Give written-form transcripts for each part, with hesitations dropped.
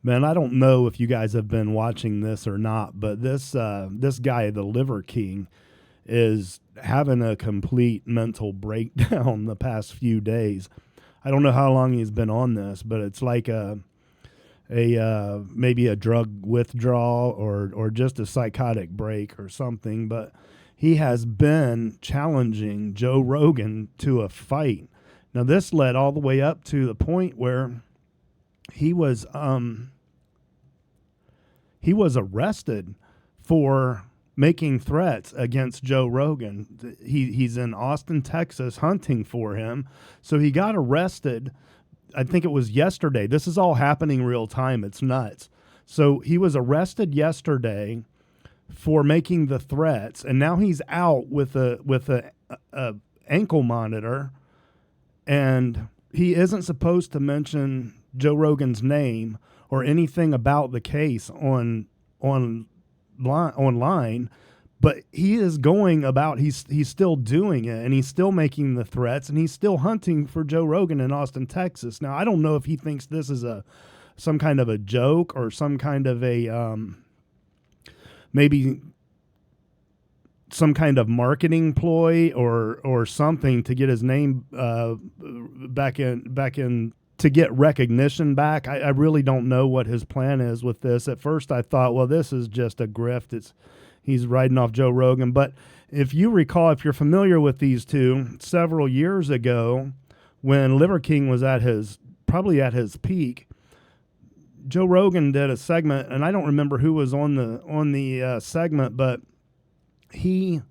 Man, I don't know if you guys have been watching this or not, but this guy, the Liver King, is having a complete mental breakdown the past few days. I don't know how long he's been on this, but it's like a maybe a drug withdrawal or just a psychotic break or something. But he has been challenging Joe Rogan to a fight. Now this led all the way up to the point where he was he was arrested for making threats against Joe Rogan. He's in Austin, Texas, hunting for him. So he got arrested. I think it was yesterday. This is all happening real time. It's nuts. So he was arrested yesterday for making the threats, and now he's out with a ankle monitor, and he isn't supposed to mention Joe Rogan's name or anything about the case online, but he is going about, he's still doing it, and he's still making the threats, and he's still hunting for Joe Rogan in Austin, Texas. Now, I don't know if he thinks this is some kind of a joke or some kind of a maybe some kind of marketing ploy or something to get his name back in to get recognition back. I really don't know what his plan is with this. At first I thought, well, this is just a grift. He's riding off Joe Rogan. But if you recall, if you're familiar with these two, several years ago when Liver King was probably at his peak, Joe Rogan did a segment, and I don't remember who was on the segment, but he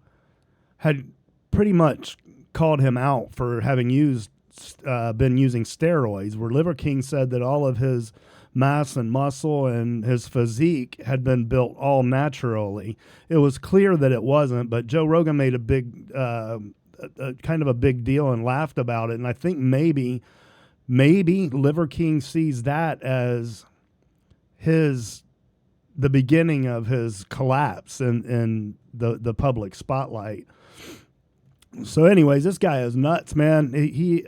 had pretty much called him out for having been using steroids, where Liver King said that all of his mass and muscle and his physique had been built all naturally. It was clear that it wasn't, but Joe Rogan made a big, kind of a big deal and laughed about it. And I think maybe Liver King sees that as the beginning of his collapse in the public spotlight. So anyways, this guy is nuts, man.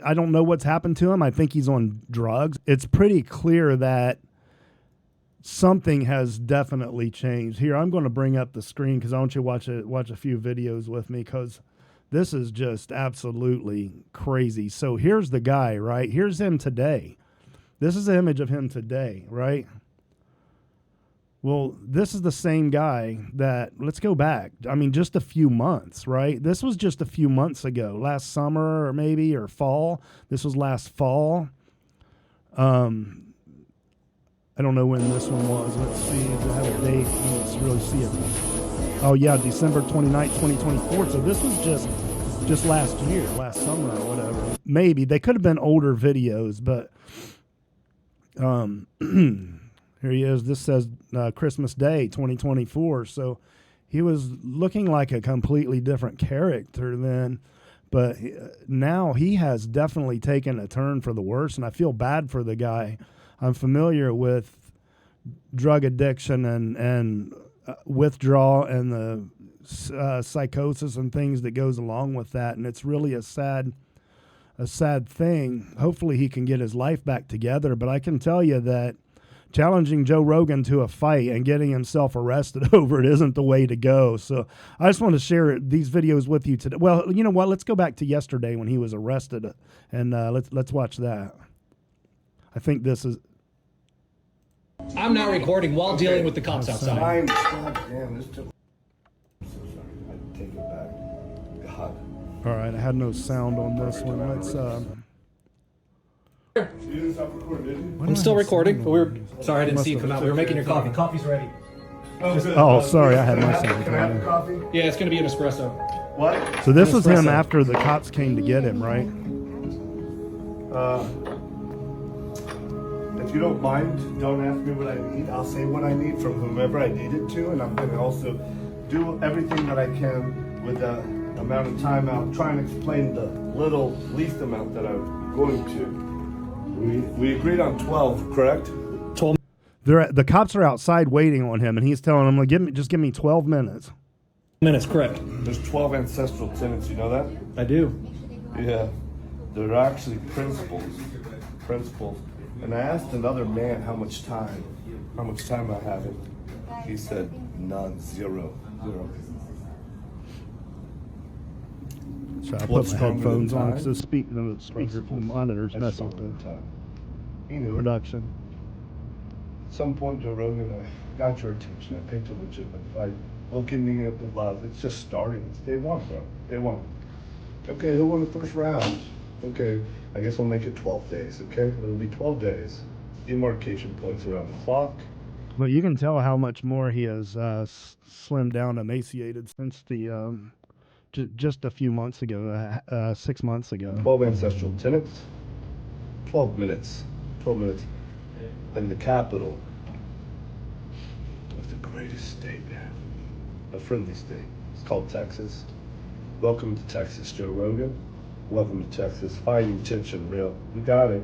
I don't know what's happened to him. I think he's on drugs. It's pretty clear that something has definitely changed. Here, I'm going to bring up the screen because I want you to watch a few videos with me, because this is just absolutely crazy. So here's the guy, right? Here's him today. This is the image of him today, right? Well, this is the same guy that, let's go back. I mean, just a few months, right? This was just a few months ago, last summer or fall. This was last fall. I don't know when this one was. Let's see. Do I have a date? Let's really see it. Oh, yeah, December 29th, 2024. So this was just last year, last summer or whatever. Maybe. They could have been older videos, but here he is. This says Christmas Day 2024. So he was looking like a completely different character then. But now he has definitely taken a turn for the worse, and I feel bad for the guy. I'm familiar with drug addiction and withdrawal and the psychosis and things that goes along with that, and it's really a sad thing. Hopefully he can get his life back together, but I can tell you that challenging Joe Rogan to a fight and getting himself arrested over it isn't the way to go. So I just want to share these videos with you today. Well, you know what? Let's go back to yesterday when he was arrested, and let's watch that. I think this is. I'm not recording while dealing with the cops outside. God damn, this took. I'm so sorry. I take it back. God. All right, I had no sound on this one. Let's. I'm still recording, but sorry I didn't see you come out. We were making your coffee. Coffee's ready. Oh, sorry, I had my sound. Can I have a coffee? Yeah, it's gonna be an espresso. What? So this was him after the cops came to get him, right? If you don't mind, don't ask me what I need. I'll say what I need from whomever I need it to, and I'm going to also do everything that I can with the amount of time. I'll try and explain the least amount that I'm going to. We agreed on 12, correct? The cops are outside waiting on him, and he's telling them, just give me 12 minutes. Minutes, correct. There's 12 ancestral tenants, you know that? I do. Yeah. They're actually principles. And I asked another man how much time how much time I have. And he said none, zero. So I What's put my stronger headphones than on time? because the speaker, the monitor's That's messing stronger with than the time. He knew it. production. At some point, Joe Rogan, I got your attention. I picked a legitimate fight. Looking at the love, it's just starting. It's day one, bro. Day one. Okay, who won the first round? Okay, I guess we'll make it 12 days, okay? It'll be 12 days. Demarcation points around the clock. But you can tell how much more he has slimmed down, emaciated since the just a few months ago, 6 months ago. 12 ancestral tenets. 12 minutes. 12 minutes. In the capital of the greatest state, man. A friendly state. It's called Texas. Welcome to Texas, Joe Rogan. Welcome to Texas. Fighting tension, real. We got it.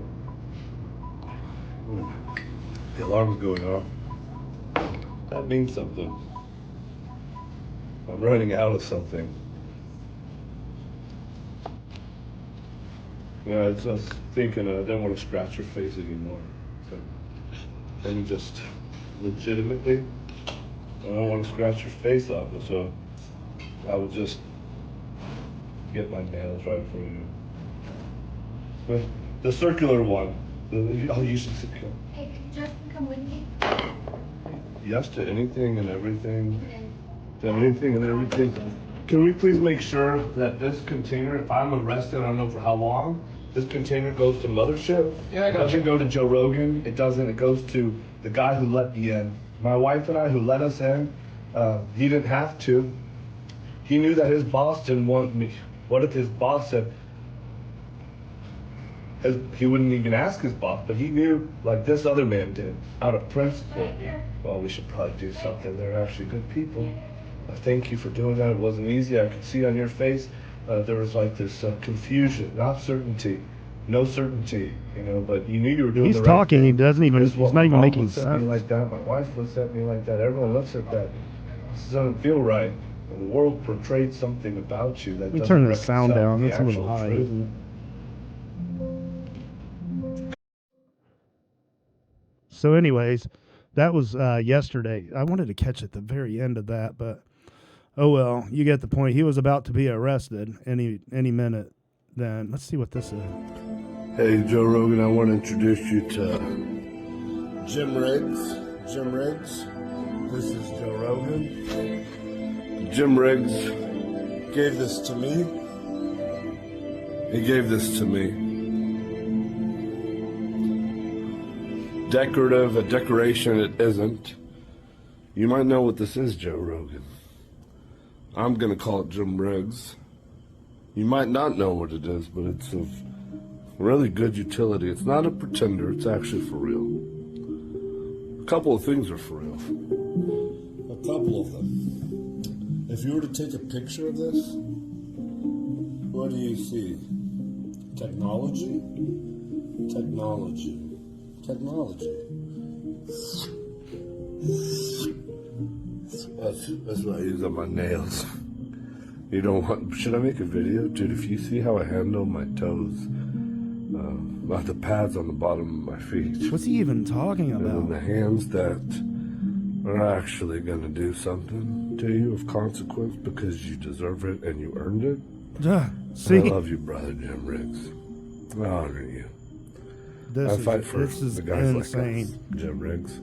The alarm's going off. That means something. I'm running out of something. Yeah, I was just thinking I didn't want to scratch your face anymore. So, and just legitimately, I don't want to scratch your face off, so I would just get my nails right for you. But the circular one, I'll use it. Hey, can Justin come with me? Yes to anything and everything. To anything and everything. Can we please make sure that this container, if I'm arrested, I don't know for how long, this container goes to Mothership? Yeah, I It got doesn't you. go to Joe Rogan. It doesn't. It goes to the guy who let me in. My wife and I, who let us in, he didn't have to. He knew that his boss didn't want me. What if his boss said, he wouldn't even ask his boss, but he knew, like this other man did, out of principle. Well, we should probably do something. They're actually good people. Thank you for doing that. It wasn't easy. I could see on your face there was like this confusion, not certainty, no certainty, you know. But you knew you were doing He's the right talking. He thing. doesn't even. This is He's what not my even mom making looks at me sense. like that. My wife looks at me like that. Everyone looks at that. This doesn't feel right. The world portrayed something about you that Let me doesn't turn the sound reconcile down. with That's the a little actual high. truth. Isn't it? So, anyways, that was yesterday. I wanted to catch at the very end of that, but oh well. You get the point. He was about to be arrested any minute. Then let's see what this is. Hey, Joe Rogan, I want to introduce you to Jim Riggs. Jim Riggs. This is Joe Rogan. Jim Riggs gave this to me. He gave this to me. Decorative, a decoration it isn't. You might know what this is, Joe Rogan. I'm going to call it Jim Riggs. You might not know what it is, but it's of really good utility. It's not a pretender, it's actually for real. A couple of things are for real. A couple of them. If you were to take a picture of this, what do you see? Technology? Technology. Technology. That's what I use on my nails. You don't want, should I make a video? Dude, if you see how I handle my toes, not the pads on the bottom of my feet. What's he even talking And about? the hands that are actually going to do something to you of consequence because you deserve it and you earned it. See, I love you, brother Jim Riggs. I honor you. this I fight for this is the guys insane. like us, Jim Riggs.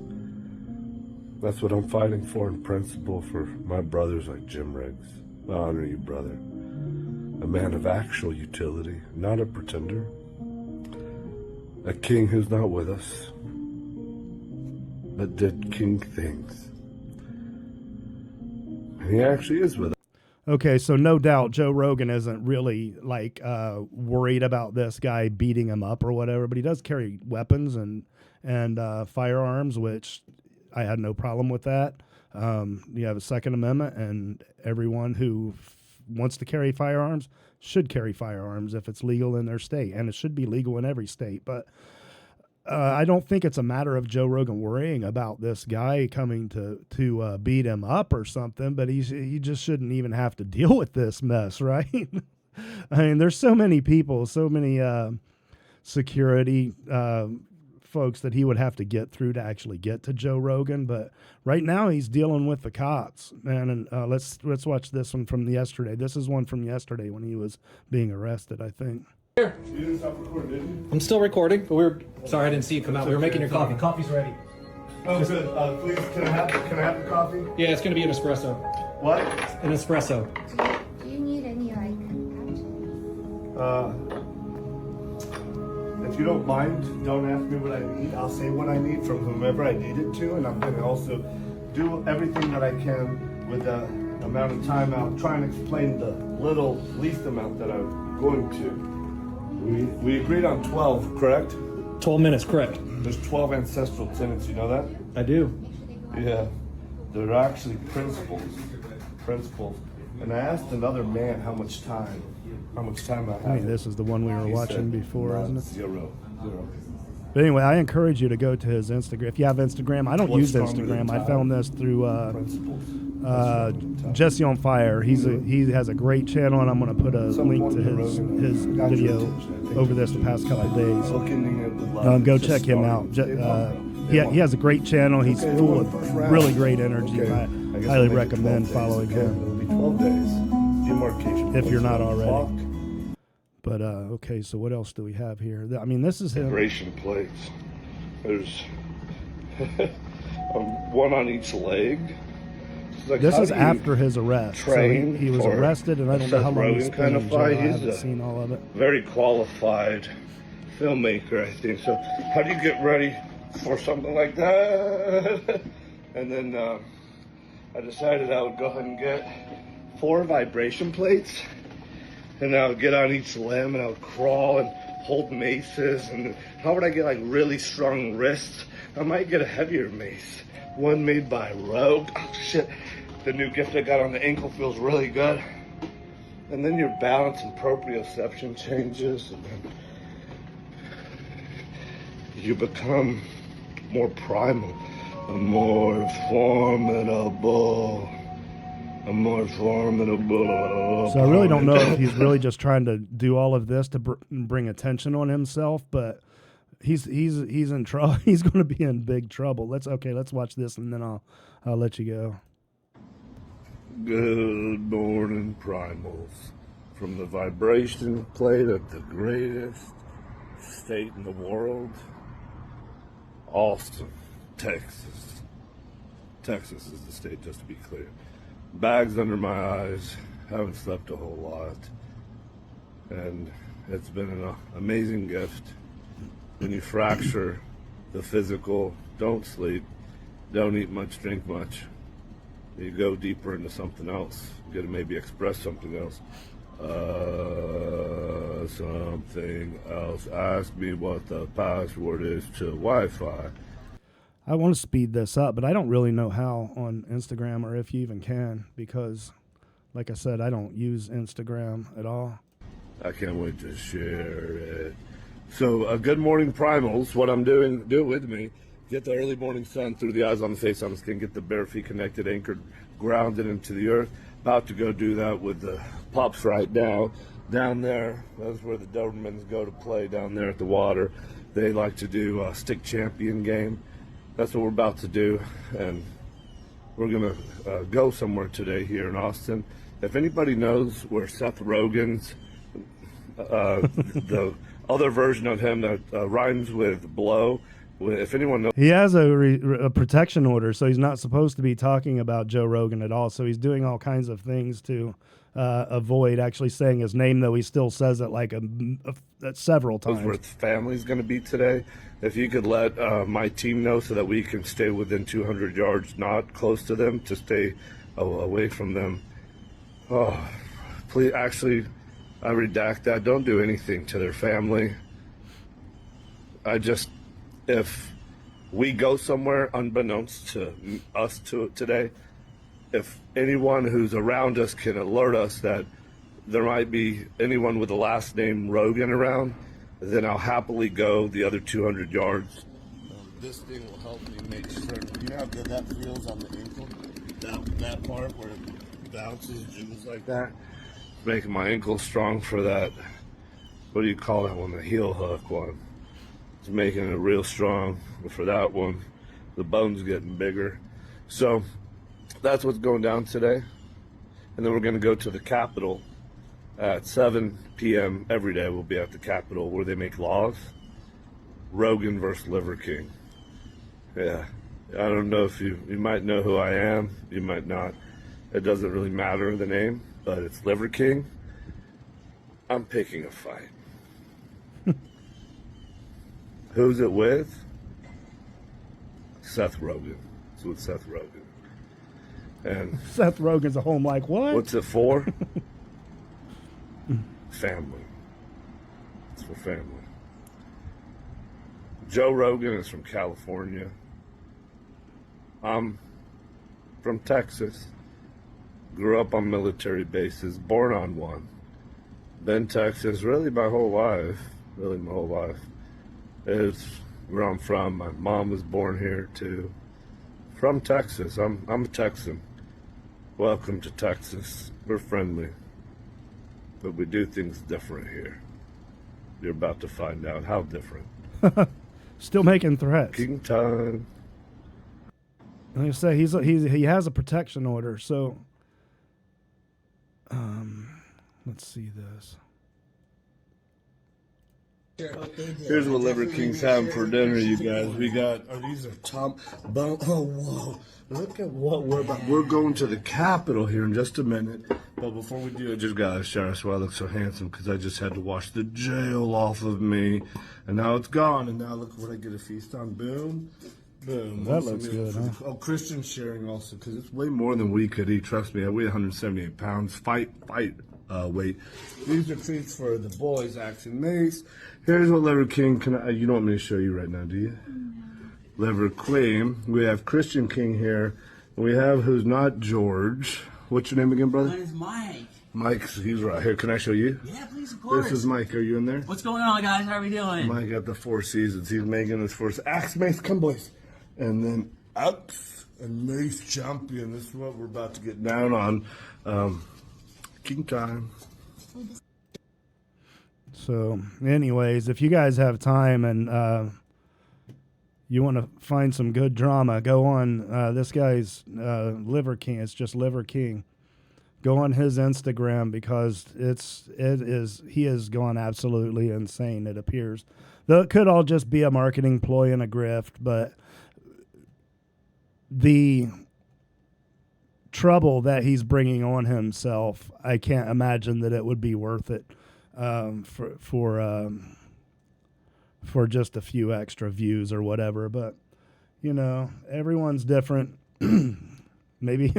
That's what I'm fighting for in principle for my brothers like Jim Riggs. I honor you, brother. A man of actual utility, not a pretender. A king who's not with us, but did king things. And he actually is with us. Okay, so no doubt Joe Rogan isn't really like worried about this guy beating him up or whatever, but he does carry weapons and firearms, which I had no problem with that. You have a Second Amendment, and everyone who wants to carry firearms should carry firearms if it's legal in their state, and it should be legal in every state. But I don't think it's a matter of Joe Rogan worrying about this guy coming to beat him up or something, but he just shouldn't even have to deal with this mess, right? I mean, there's so many people, so many security folks that he would have to get through to actually get to Joe Rogan. But right now he's dealing with the cops, man. And let's watch this one from yesterday. This is one from yesterday when he was being arrested, I think. You didn't stop recording, did you? I'm still recording, but sorry I didn't see you come out. We were making your coffee. Coffee's ready. Oh, good. Please, can I have the coffee? Yeah, it's gonna be an espresso. What? An espresso. Do you need any like If you don't mind, don't ask me what I need. I'll say what I need from whomever I need it to, and I'm going to also do everything that I can with the amount of time. I'll try and explain the least amount that I'm going to. We agreed on 12, correct? 12 minutes, correct. There's 12 ancestral tenets, you know that? I do. Yeah. They're actually principles. And I asked another man how much time I have. I mean, this is the one we were He watching said, before, isn't it? Zero. But anyway, I encourage you to go to his Instagram. If you have Instagram, I don't What's use stronger than Instagram. I time? found this through Principles. Jesse on Fire. He has a great channel, and I'm going to put a Some link point to in his Rogan, got your video attention, I think. over this the past couple of days. Looking at the love, Go just check him starting. out. He has a great channel. He's Okay, full well, of first round. really great energy. Okay, And I guess I I'll highly make it recommend 12 days. following Okay, him. It'll be 12 days. Demarcation. If you're not points on the already. clock. But okay, so what else do we have here? I mean, this is him. Vibration plates. There's one on each leg. Like, This how is do you after his arrest. So train he was for arrested, and I don't know how Seth long he's Rogen been kind in of jail. fight? I He's haven't a seen all of it. very qualified filmmaker, I think. So how do you get ready for something like that? And then I decided I would go ahead and get 4 vibration plates, and I would get on each limb, and I would crawl and hold maces. And how would I get like really strong wrists? I might get a heavier mace, one made by Rogue. Oh shit, the new gift I got on the ankle feels really good. And then your balance and proprioception changes, and then you become more primal, more formidable. So I really don't know if he's really just trying to do all of this to bring attention on himself, but he's in trouble. He's going to be in big trouble. Let's watch this, and then I'll let you go. Good morning, primals. From the vibration plate of the greatest state in the world, Austin, Texas. Texas is the state, just to be clear. Bags under my eyes, haven't slept a whole lot. And it's been an amazing gift. When you fracture the physical, don't sleep, don't eat much, drink much. You go deeper into something else. You gotta maybe express something else. Something else. Ask me what the password is to Wi-Fi. I want to speed this up, but I don't really know how on Instagram, or if you even can, because, like I said, I don't use Instagram at all. I can't wait to share it. So, good morning, primals. What I'm doing, do it with me. Get the early morning sun through the eyes on the face on the skin. Get the bare feet connected, anchored, grounded into the earth. About to go do that with the pups right now. Down there, that's where the Dobermans go to play, down there at the water. They like to do a stick champion game. That's what we're about to do, and we're gonna go somewhere today here in Austin. If anybody knows where Seth Rogen's, the other version of him that rhymes with blow, if anyone knows. He has a protection order, so he's not supposed to be talking about Joe Rogan at all. So he's doing all kinds of things to avoid actually saying his name, though he still says it like several times. Where the family's going to be today. If you could let my team know so that we can stay within 200 yards, not close to them, to stay away from them. Oh, please, actually, I redact that. Don't do anything to their family. If we go somewhere unbeknownst to us today, if anyone who's around us can alert us that there might be anyone with the last name Rogan around, then I'll happily go the other 200 yards. This thing will help me make certain. You know how good that feels on the ankle? That part where it bounces, jiggles like that? Making my ankle strong for that. What do you call that one? The heel hook one. It's making it real strong. But for that one, the bone's getting bigger. So that's what's going down today. And then we're going to go to the Capitol at 7 p.m. every day. We'll be at the Capitol where they make laws. Rogan versus Liver King. Yeah. I don't know if you might know who I am. You might not. It doesn't really matter the name, but it's Liver King. I'm picking a fight. Who's it with? Seth Rogan. It's with Seth Rogan. And Seth Rogen's at home like, what? what's it for? Family. It's for family. Joe Rogan is from California. I'm from Texas. Grew up on military bases, born on one. Been Texas really my whole life. Really my whole life. It's where I'm from. My mom was born here too. From Texas. I'm a Texan. Welcome to Texas. We're friendly. But we do things different here. You're about to find out how different. Still making threats. King time. Like I say, he has a protection order, so let's see this. Here's what Liver King's having for dinner, you guys. We got, these are top bone. Oh, whoa. Look at what we're about. We're going to the Capitol here in just a minute. But before we do, I just got to shower us why I look so handsome because I just had to wash the jail off of me. And now it's gone. And now look what I get to feast on. Boom. Boom. That looks good, huh? Oh, Christian's sharing also because it's way more than we could eat. Trust me, I weigh 178 pounds. Fight weight. These are treats for the boys, Axe and Mace. Here's what Liver King can. You don't want me to show you right now, do you? No. Liver Queen. We have Christian King here. We have who's not George. What's your name again, brother? My name is Mike. Mike. He's right here. Can I show you? Yeah, please, of course. This is Mike. Are you in there? What's going on, guys? How are we doing? Mike got the Four Seasons. He's making his first Axe Mace. Come, boys. And then Axe and Mace Champion. This is what we're about to get down on. King time. So, anyways, if you guys have time and you want to find some good drama, go on this guy's Liver King. It's just Liver King. Go on his Instagram because he has gone absolutely insane. It appears, though it could all just be a marketing ploy and a grift, but the trouble that he's bringing on himself, I can't imagine that it would be worth it for just a few extra views or whatever. But you know, everyone's different. maybe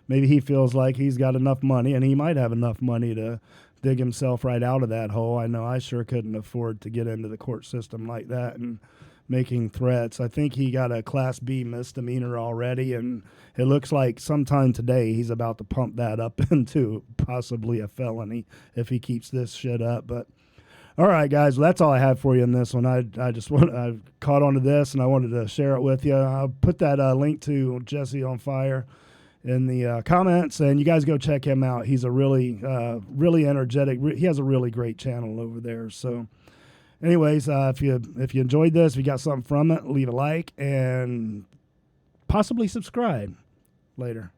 he feels like he's got enough money, and he might have enough money to dig himself right out of that hole. I know I sure couldn't afford to get into the court system like that and making threats. I think he got a Class B misdemeanor already, and it looks like sometime today he's about to pump that up into possibly a felony if he keeps this shit up. But all right, guys, well, that's all I had for you in this one. I caught onto this, and I wanted to share it with you. I'll put that link to Jesse on Fire in the comments, and you guys go check him out. He's a really energetic. He has a really great channel over there. So anyways, if you enjoyed this, if you got something from it, leave a like and possibly subscribe. Later.